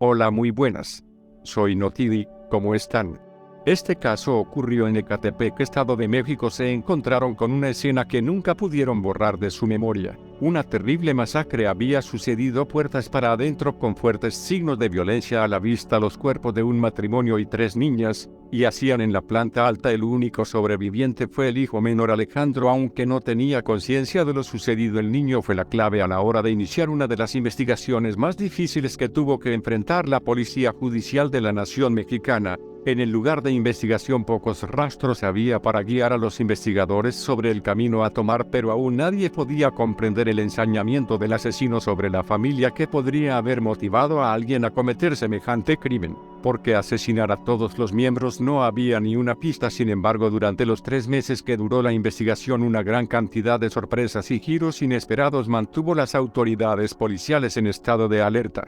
Hola, muy buenas. Soy Notidi, ¿cómo están? Este caso ocurrió en Ecatepec, Estado de México. Se encontraron con una escena que nunca pudieron borrar de su memoria. Una terrible masacre había sucedido puertas para adentro, con fuertes signos de violencia a la vista, los cuerpos de un matrimonio y 3 niñas, yacían en la planta alta. El único sobreviviente fue el hijo menor Alejandro, aunque no tenía conciencia de lo sucedido. El niño fue la clave a la hora de iniciar una de las investigaciones más difíciles que tuvo que enfrentar la Policía Judicial de la Nación Mexicana. En el lugar de investigación pocos rastros había para guiar a los investigadores sobre el camino a tomar, pero aún nadie podía comprender el ensañamiento del asesino sobre la familia que podría haber motivado a alguien a cometer semejante crimen. Porque asesinar a todos los miembros no había ni una pista. Sin embargo, durante los 3 meses que duró la investigación, una gran cantidad de sorpresas y giros inesperados mantuvo las autoridades policiales en estado de alerta.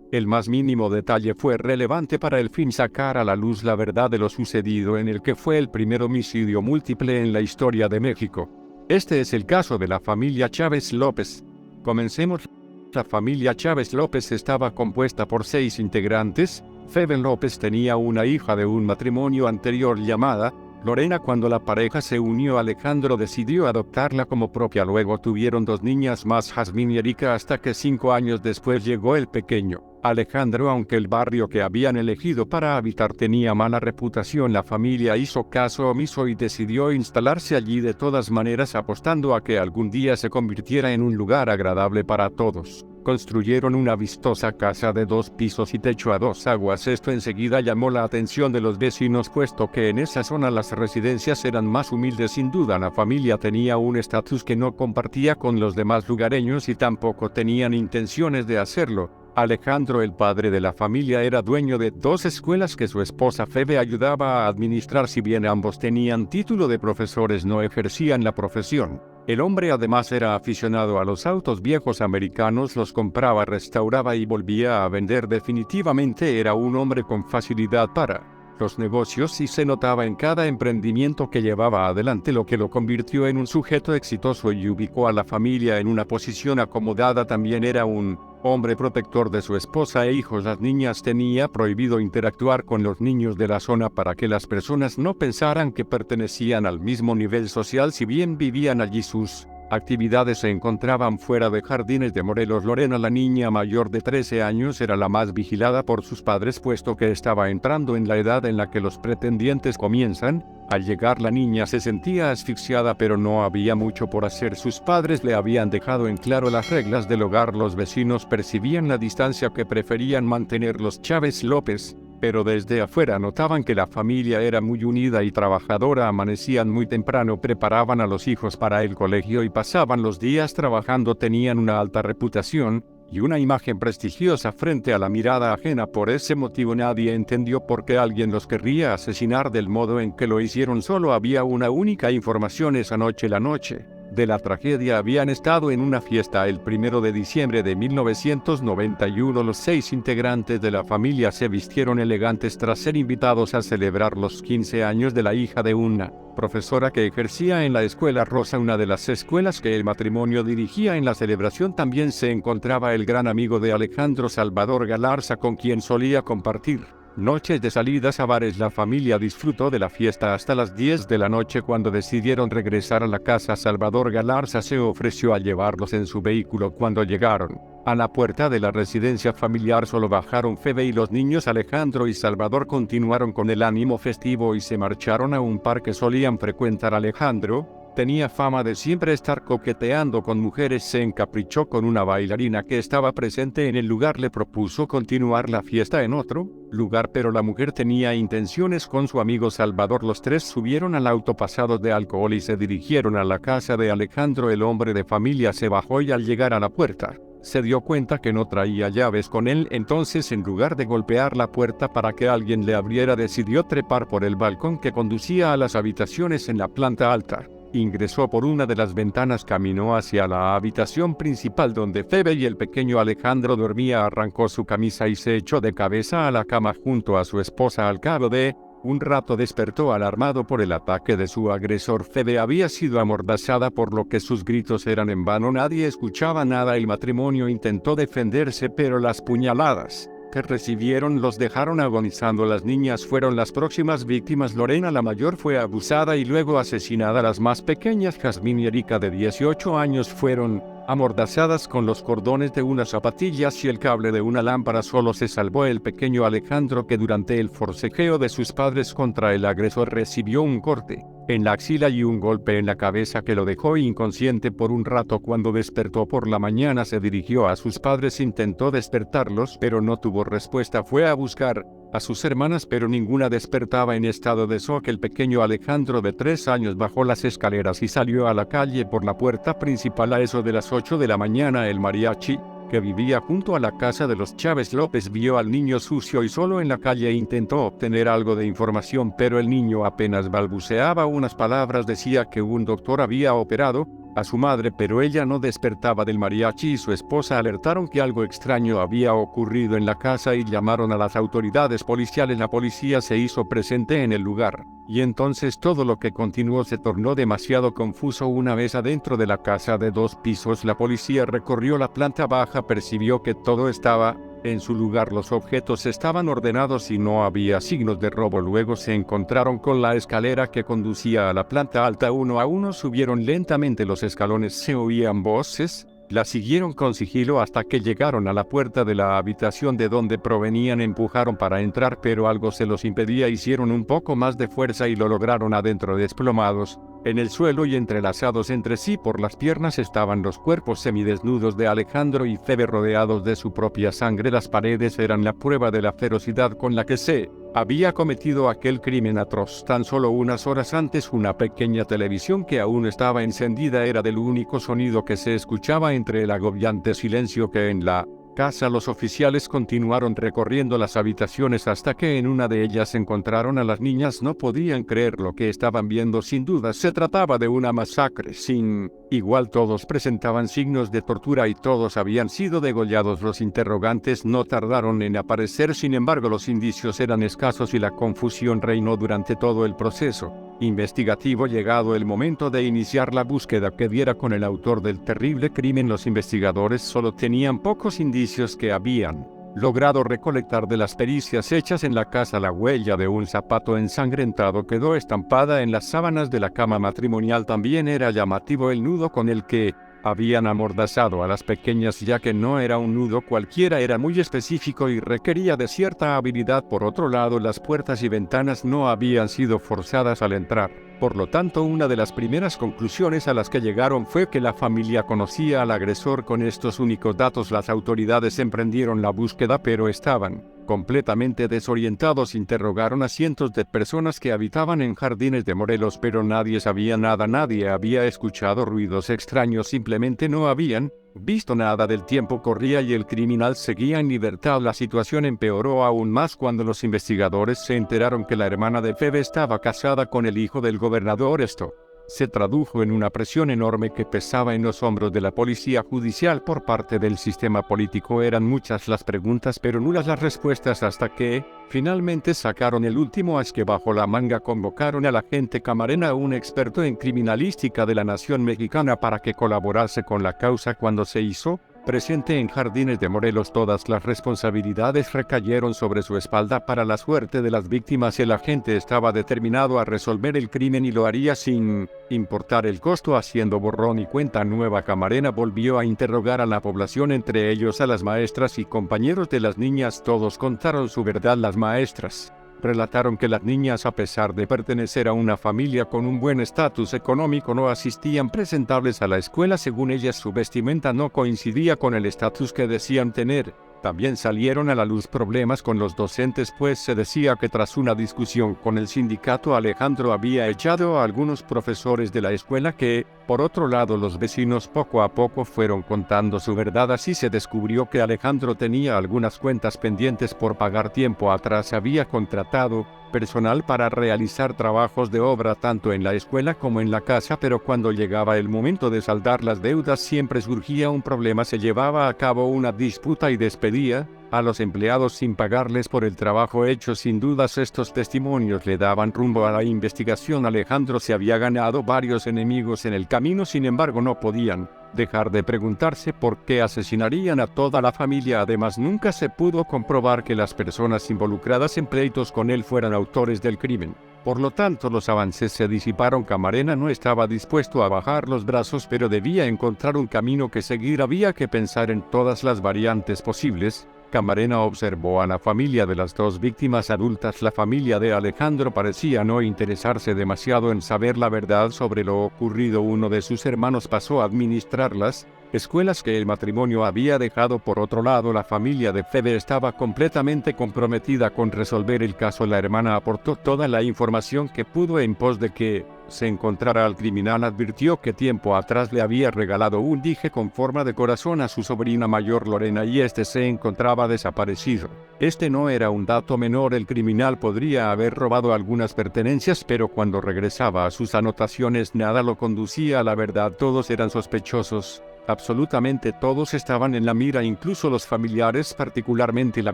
El más mínimo detalle fue relevante para el fin sacar a la luz la verdad de lo sucedido en el que fue el primer homicidio múltiple en la historia de México. Este es el caso de la familia Chávez López. Comencemos. La familia Chávez López estaba compuesta por 6 integrantes. Febe López tenía una hija de un matrimonio anterior llamada Lorena. Cuando la pareja se unió, Alejandro decidió adoptarla como propia. Luego tuvieron 2 niñas más, Jazmín y Erika, hasta que 5 años después llegó el pequeño Alejandro. Aunque el barrio que habían elegido para habitar tenía mala reputación, la familia hizo caso omiso y decidió instalarse allí de todas maneras, apostando a que algún día se convirtiera en un lugar agradable para todos. Construyeron una vistosa casa de 2 pisos y techo a 2 aguas. Esto enseguida llamó la atención de los vecinos, puesto que en esa zona las residencias eran más humildes. Sin duda, la familia tenía un estatus que no compartía con los demás lugareños y tampoco tenían intenciones de hacerlo. Alejandro, el padre de la familia, era dueño de 2 escuelas que su esposa Febe ayudaba a administrar. Si bien ambos tenían título de profesores, no ejercían la profesión. El hombre además era aficionado a los autos viejos americanos, los compraba, restauraba y volvía a vender. Definitivamente era un hombre con facilidad para los negocios y se notaba en cada emprendimiento que llevaba adelante, lo que lo convirtió en un sujeto exitoso y ubicó a la familia en una posición acomodada. También era un hombre protector de su esposa e hijos. Las niñas tenía prohibido interactuar con los niños de la zona para que las personas no pensaran que pertenecían al mismo nivel social. Si bien vivían allí, sus actividades se encontraban fuera de Jardines de Morelos. Lorena, la niña mayor de 13 años, era la más vigilada por sus padres, puesto que estaba entrando en la edad en la que los pretendientes comienzan. Al llegar, la niña se sentía asfixiada, pero no había mucho por hacer. Sus padres le habían dejado en claro las reglas del hogar. Los vecinos percibían la distancia que preferían mantener los Chávez López, pero desde afuera notaban que la familia era muy unida y trabajadora. Amanecían muy temprano, preparaban a los hijos para el colegio y pasaban los días trabajando. Tenían una alta reputación y una imagen prestigiosa frente a la mirada ajena. Por ese motivo nadie entendió por qué alguien los querría asesinar del modo en que lo hicieron. Solo había una única información esa noche. La noche de la tragedia habían estado en una fiesta. El 1 de diciembre de 1991, los 6 integrantes de la familia se vistieron elegantes tras ser invitados a celebrar los 15 años de la hija de una profesora que ejercía en la Escuela Rosa, una de las escuelas que el matrimonio dirigía. En la celebración también se encontraba el gran amigo de Alejandro, Salvador Galarza, con quien solía compartir noches de salidas a bares. La familia disfrutó de la fiesta hasta las 10 de la noche. Cuando decidieron regresar a la casa, Salvador Galarza se ofreció a llevarlos en su vehículo. Cuando llegaron a la puerta de la residencia familiar, solo bajaron Febe y los niños. Alejandro y Salvador continuaron con el ánimo festivo y se marcharon a un par que solían frecuentar. Alejandro tenía fama de siempre estar coqueteando con mujeres. Se encaprichó con una bailarina que estaba presente en el lugar. Le propuso continuar la fiesta en otro lugar, pero la mujer tenía intenciones con su amigo Salvador. Los 3 subieron al auto pasados de alcohol y se dirigieron a la casa de Alejandro. El hombre de familia se bajó y al llegar a la puerta se dio cuenta que no traía llaves con él. Entonces, en lugar de golpear la puerta para que alguien le abriera, decidió trepar por el balcón que conducía a las habitaciones en la planta alta. Ingresó por una de las ventanas, caminó hacia la habitación principal donde Febe y el pequeño Alejandro dormía. Arrancó su camisa y se echó de cabeza a la cama junto a su esposa. Al cabo de un rato despertó alarmado por el ataque de su agresor. Febe había sido amordazada, por lo que sus gritos eran en vano. Nadie escuchaba nada. El matrimonio intentó defenderse, pero las puñaladas que recibieron los dejaron agonizando. Las niñas fueron las próximas víctimas. Lorena, la mayor, fue abusada y luego asesinada. Las más pequeñas, Jazmín y Erika, de 18 años, fueron amordazadas con los cordones de unas zapatillas y el cable de una lámpara. Solo se salvó el pequeño Alejandro, que durante el forcejeo de sus padres contra el agresor recibió un corte en la axila y un golpe en la cabeza que lo dejó inconsciente por un rato. Cuando despertó por la mañana, se dirigió a sus padres, intentó despertarlos, pero no tuvo respuesta. Fue a buscar a sus hermanas, pero ninguna despertaba. En estado de shock, el pequeño Alejandro, de 3 años, bajó las escaleras y salió a la calle por la puerta principal. A eso de las 8 de la mañana, el mariachi, que vivía junto a la casa de los Chávez López, vio al niño sucio y solo en la calle e intentó obtener algo de información, pero el niño apenas balbuceaba unas palabras. Decía que un doctor había operado a su madre, pero ella no despertaba. Del mariachi y su esposa alertaron que algo extraño había ocurrido en la casa y llamaron a las autoridades policiales. La policía se hizo presente en el lugar, y entonces todo lo que continuó se tornó demasiado confuso. Una vez adentro de la casa de 2 pisos, la policía recorrió la planta baja, percibió que todo estaba en su lugar, los objetos estaban ordenados y no había signos de robo. Luego se encontraron con la escalera que conducía a la planta alta. Uno a uno subieron lentamente los escalones, se oían voces. La siguieron con sigilo hasta que llegaron a la puerta de la habitación de donde provenían. Empujaron para entrar, pero algo se los impedía. Hicieron un poco más de fuerza y lo lograron. Adentro, desplomados en el suelo y entrelazados entre sí por las piernas, estaban los cuerpos semidesnudos de Alejandro y Febe, rodeados de su propia sangre. Las paredes eran la prueba de la ferocidad con la que se había cometido aquel crimen atroz. Tan solo unas horas antes, una pequeña televisión que aún estaba encendida era el único sonido que se escuchaba entre el agobiante silencio que en la casa. Los oficiales continuaron recorriendo las habitaciones hasta que en una de ellas encontraron a las niñas. No podían creer lo que estaban viendo. Sin duda se trataba de una masacre sin igual. Todos presentaban signos de tortura y todos habían sido degollados. Los interrogantes no tardaron en aparecer, sin embargo los indicios eran escasos y la confusión reinó durante todo el proceso investigativo. Llegado el momento de iniciar la búsqueda que diera con el autor del terrible crimen, los investigadores solo tenían pocos indicios que habían logrado recolectar de las pericias hechas en la casa. La huella de un zapato ensangrentado quedó estampada en las sábanas de la cama matrimonial. También era llamativo el nudo con el que habían amordazado a las pequeñas, ya que no era un nudo cualquiera, era muy específico y requería de cierta habilidad. Por otro lado, las puertas y ventanas no habían sido forzadas al entrar. Por lo tanto, una de las primeras conclusiones a las que llegaron fue que la familia conocía al agresor. Con estos únicos datos, las autoridades emprendieron la búsqueda, pero estaban completamente desorientados. Interrogaron a cientos de personas que habitaban en Jardines de Morelos, pero nadie sabía nada. Nadie había escuchado ruidos extraños, simplemente no habían visto nada. Del tiempo corría y el criminal seguía en libertad. La situación empeoró aún más cuando los investigadores se enteraron que la hermana de Febe estaba casada con el hijo del gobernador. Esto se tradujo en una presión enorme que pesaba en los hombros de la policía judicial. Por parte del sistema político eran muchas las preguntas, pero nulas las respuestas, hasta que finalmente sacaron el último as que bajo la manga. Convocaron al agente Camarena, un experto en criminalística de la nación mexicana, para que colaborase con la causa. Cuando se hizo presente en Jardines de Morelos, todas las responsabilidades recayeron sobre su espalda. Para la suerte de las víctimas, el agente estaba determinado a resolver el crimen y lo haría sin importar el costo. Haciendo borrón y cuenta nueva, Camarena volvió a interrogar a la población, entre ellos a las maestras y compañeros de las niñas. Todos contaron su verdad. Las maestras relataron que las niñas, a pesar de pertenecer a una familia con un buen estatus económico, no asistían presentables a la escuela. Según ellas, su vestimenta no coincidía con el estatus que decían tener. También salieron a la luz problemas con los docentes, pues se decía que tras una discusión con el sindicato, Alejandro había echado a algunos profesores de la escuela. Que, por otro lado, los vecinos poco a poco fueron contando su verdad. Así se descubrió que Alejandro tenía algunas cuentas pendientes por pagar. Tiempo atrás había contratado personal para realizar trabajos de obra tanto en la escuela como en la casa, pero cuando llegaba el momento de saldar las deudas siempre surgía un problema. Se llevaba a cabo una disputa y despedía a los empleados sin pagarles por el trabajo hecho. Sin dudas, estos testimonios le daban rumbo a la investigación. Alejandro se había ganado varios enemigos en el camino, sin embargo no podían dejar de preguntarse por qué asesinarían a toda la familia. Además, nunca se pudo comprobar que las personas involucradas en pleitos con él fueran autores del crimen. Por lo tanto, los avances se disiparon. Camarena no estaba dispuesto a bajar los brazos, pero debía encontrar un camino que seguir. Había que pensar en todas las variantes posibles. Camarena observó a la familia de las dos víctimas adultas. La familia de Alejandro parecía no interesarse demasiado en saber la verdad sobre lo ocurrido. Uno de sus hermanos pasó a administrar las escuelas que el matrimonio había dejado. Por otro lado, la familia de Febe estaba completamente comprometida con resolver el caso. La hermana aportó toda la información que pudo en pos de que se encontrara al criminal. Advirtió que tiempo atrás le había regalado un dije con forma de corazón a su sobrina mayor Lorena y este se encontraba desaparecido. Este no era un dato menor. El criminal podría haber robado algunas pertenencias, pero cuando regresaba a sus anotaciones nada lo conducía a la verdad. Todos eran sospechosos. Absolutamente todos estaban en la mira, incluso los familiares. Particularmente la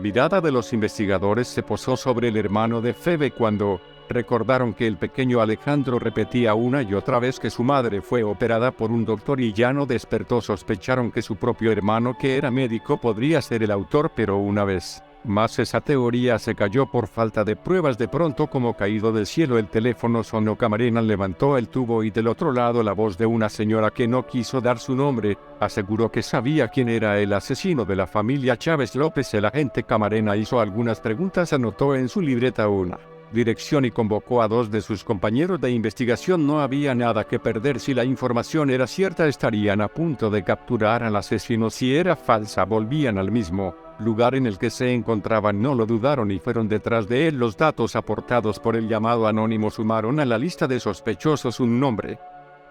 mirada de los investigadores se posó sobre el hermano de Febe cuando recordaron que el pequeño Alejandro repetía una y otra vez que su madre fue operada por un doctor y ya no despertó. Sospecharon que su propio hermano, que era médico, podría ser el autor, pero una vez más esa teoría se cayó por falta de pruebas. De pronto, como caído del cielo, el teléfono sonó. Camarena levantó el tubo y del otro lado la voz de una señora que no quiso dar su nombre aseguró que sabía quién era el asesino de la familia Chávez López. El agente Camarena hizo algunas preguntas, anotó en su libreta una dirección y convocó a dos de sus compañeros de investigación. No había nada que perder. Si la información era cierta, estarían a punto de capturar al asesino. Si era falsa, volvían al mismo lugar en el que se encontraban. No lo dudaron y fueron detrás de él. Los datos aportados por el llamado anónimo sumaron a la lista de sospechosos un nombre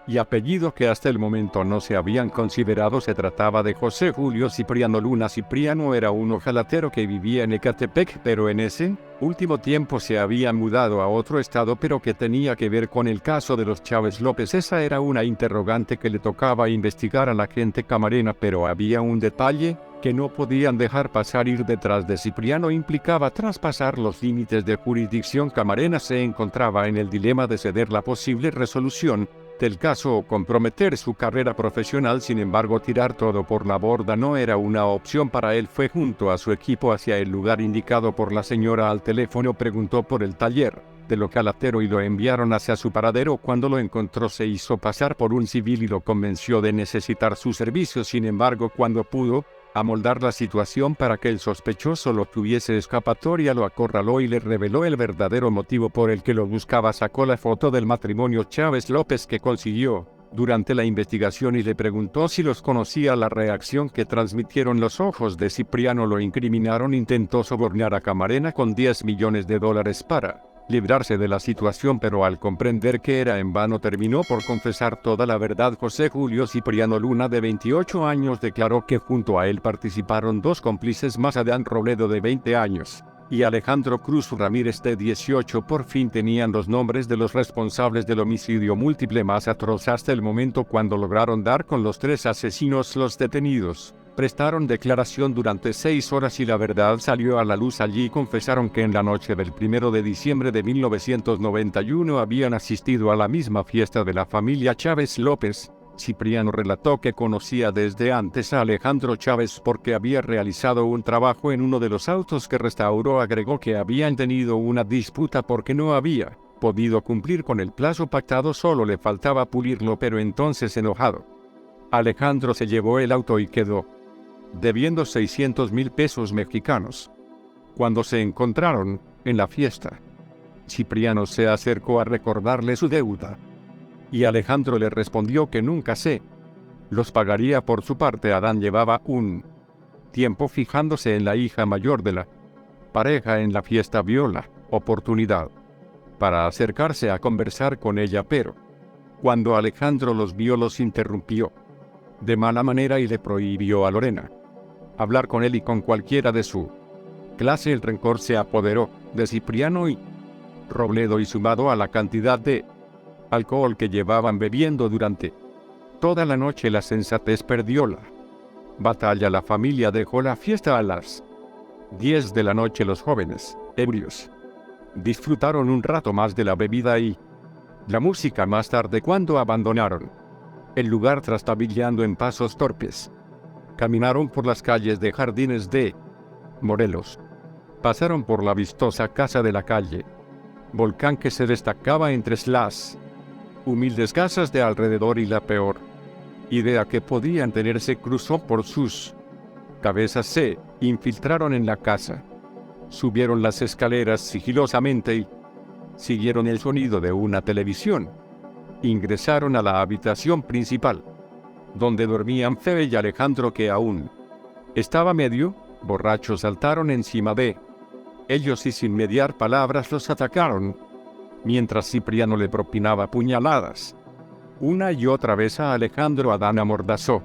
y apellido que hasta el momento no se habían considerado. Se trataba de José Julio Cipriano Luna. Cipriano era un ojalatero que vivía en Ecatepec, pero en ese último tiempo se había mudado a otro estado. Pero ¿qué tenía que ver con el caso de los Chávez López? Esa era una interrogante que le tocaba investigar a la agente Camarena, pero había un detalle que no podían dejar pasar. Ir detrás de Cipriano implicaba traspasar los límites de jurisdicción. Camarena se encontraba en el dilema de ceder la posible resolución del caso o comprometer su carrera profesional. Sin embargo, tirar todo por la borda no era una opción para él. Fue junto a su equipo hacia el lugar indicado por la señora. Al teléfono preguntó por el taller del ojalatero y lo enviaron hacia su paradero. Cuando lo encontró, se hizo pasar por un civil y lo convenció de necesitar sus servicios. Sin embargo, cuando pudo amoldar la situación para que el sospechoso lo tuviese escapatoria, lo acorraló y le reveló el verdadero motivo por el que lo buscaba. Sacó la foto del matrimonio Chávez López que consiguió durante la investigación y le preguntó si los conocía. La reacción que transmitieron los ojos de Cipriano lo incriminaron. Intentó sobornar a Camarena con $10 millones para librarse de la situación, pero al comprender que era en vano terminó por confesar toda la verdad. José Julio Cipriano Luna, de 28 años, declaró que junto a él participaron dos cómplices más, Adán Robledo, de 20 años, y Alejandro Cruz Ramírez, de 18. Por fin tenían los nombres de los responsables del homicidio múltiple más atroz hasta el momento. Cuando lograron dar con los tres asesinos, los detenidos prestaron declaración durante 6 horas y la verdad salió a la luz. Allí confesaron que en la noche del 1 de diciembre de 1991 habían asistido a la misma fiesta de la familia Chávez López. Cipriano relató que conocía desde antes a Alejandro Chávez porque había realizado un trabajo en uno de los autos que restauró. Agregó que habían tenido una disputa porque no había podido cumplir con el plazo pactado, solo le faltaba pulirlo, pero entonces, enojado, Alejandro se llevó el auto y quedó debiendo 600,000 pesos mexicanos. Cuando se encontraron en la fiesta, Cipriano se acercó a recordarle su deuda y Alejandro le respondió que nunca se los pagaría. Por su parte, Adán llevaba un tiempo fijándose en la hija mayor de la pareja. En la fiesta vio la oportunidad para acercarse a conversar con ella, pero cuando Alejandro los vio, los interrumpió de mala manera y le prohibió a Lorena hablar con él y con cualquiera de su clase. El rencor se apoderó de Cipriano y Robledo, y sumado a la cantidad de alcohol que llevaban bebiendo durante toda la noche, la sensatez perdió la batalla. La familia dejó la fiesta a las 10 de la noche. Los jóvenes, ebrios, disfrutaron un rato más de la bebida y la música. Más tarde, cuando abandonaron el lugar trastabillando en pasos torpes. Caminaron por las calles de Jardines de Morelos. Pasaron por la vistosa casa de la calle, volcán que se destacaba entre las humildes casas de alrededor, y la peor idea que podían tener se cruzó por sus cabezas. Se infiltraron en la casa, subieron las escaleras sigilosamente y siguieron el sonido de una televisión. Ingresaron a la habitación principal, donde dormían Febe y Alejandro, que aún estaba medio borracho. Saltaron encima de ellos y sin mediar palabras los atacaron, mientras Cipriano le propinaba puñaladas. Una y otra vez a Alejandro Adán amordazó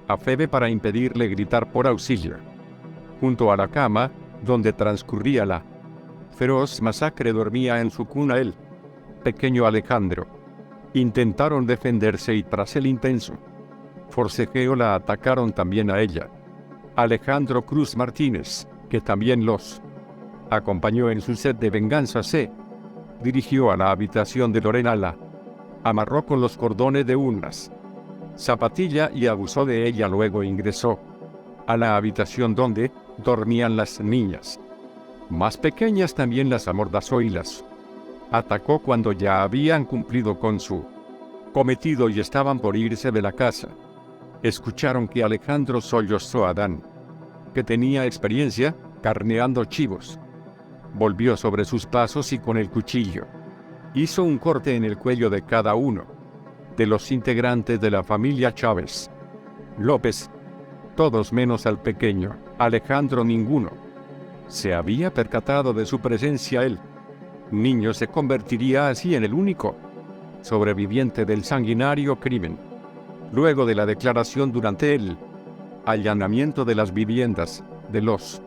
a Febe para impedirle gritar por auxilio. Junto a la cama, donde transcurría la feroz masacre, dormía en su cuna el pequeño Alejandro. Intentaron defenderse y tras el intenso forcejeo la atacaron también a ella. Alejandro Cruz Martínez, que también los acompañó en su sed de venganza, se dirigió a la habitación de Lorena, la amarró con los cordones de unas zapatilla y abusó de ella. Luego ingresó a la habitación donde dormían las niñas más pequeñas, también las amordazó y las atacó cuando ya habían cumplido con su cometido y estaban por irse de la casa. Escucharon que Alejandro sollozó a Adán, que tenía experiencia carneando chivos. Volvió sobre sus pasos y con el cuchillo hizo un corte en el cuello de cada uno de los integrantes de la familia Chávez López, todos menos al pequeño Alejandro. Ninguno se había percatado de su presencia. El niño se convertiría así en el único sobreviviente del sanguinario crimen. Luego de la declaración durante el allanamiento de las viviendas de los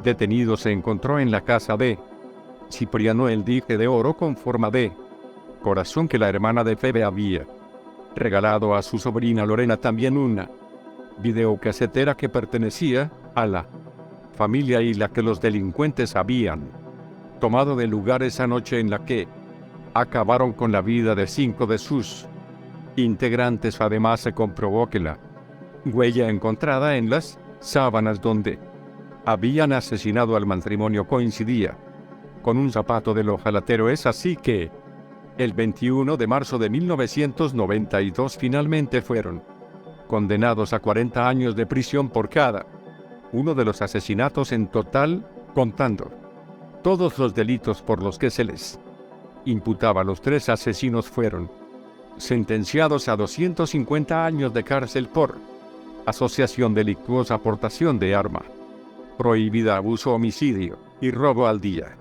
detenidos, se encontró en la casa de Cipriano el dije de oro con forma de corazón que la hermana de Febe había regalado a su sobrina Lorena, también una videocasetera que pertenecía a la familia y la que los delincuentes habían tomado del lugar esa noche en la que acabaron con la vida de 5 de sus integrantes. Además, se comprobó que la huella encontrada en las sábanas donde habían asesinado al matrimonio coincidía con un zapato del ojalatero. Es así que el 21 de marzo de 1992 finalmente fueron condenados a 40 años de prisión por cada uno de los asesinatos en total, contando todos los delitos por los que se les imputaba. Los 3 asesinos fueron sentenciados a 250 años de cárcel por asociación delictuosa, portación de arma prohibida, abuso, homicidio y robo al día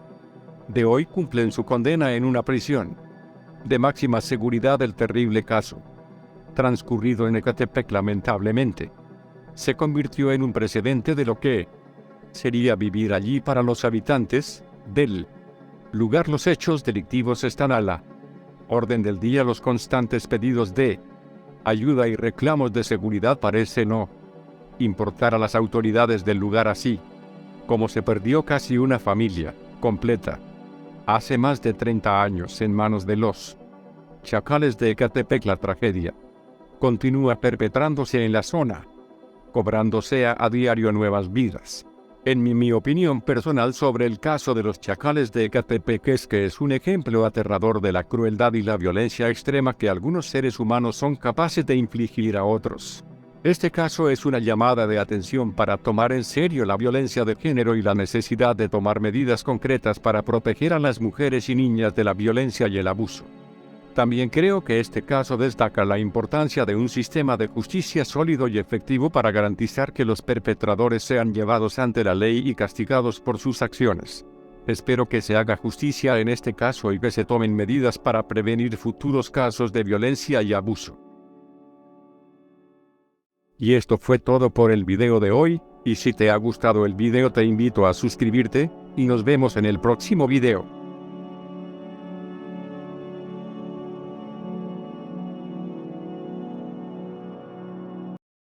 de hoy cumplen su condena en una prisión de máxima seguridad. El terrible caso transcurrido en Ecatepec lamentablemente se convirtió en un precedente de lo que sería vivir allí para los habitantes del lugar. Los hechos delictivos están a la orden del día. Los constantes pedidos de ayuda y reclamos de seguridad parece no importar a las autoridades del lugar, así como se perdió casi una familia completa hace más de 30 años en manos de los chacales de Ecatepec. La tragedia continúa perpetrándose en la zona, cobrándose a diario nuevas vidas. En mi opinión personal sobre el caso de los chacales de Ecatepec es que es un ejemplo aterrador de la crueldad y la violencia extrema que algunos seres humanos son capaces de infligir a otros. Este caso es una llamada de atención para tomar en serio la violencia de género y la necesidad de tomar medidas concretas para proteger a las mujeres y niñas de la violencia y el abuso. También creo que este caso destaca la importancia de un sistema de justicia sólido y efectivo para garantizar que los perpetradores sean llevados ante la ley y castigados por sus acciones. Espero que se haga justicia en este caso y que se tomen medidas para prevenir futuros casos de violencia y abuso. Y esto fue todo por el video de hoy, y si te ha gustado el video te invito a suscribirte, y nos vemos en el próximo video.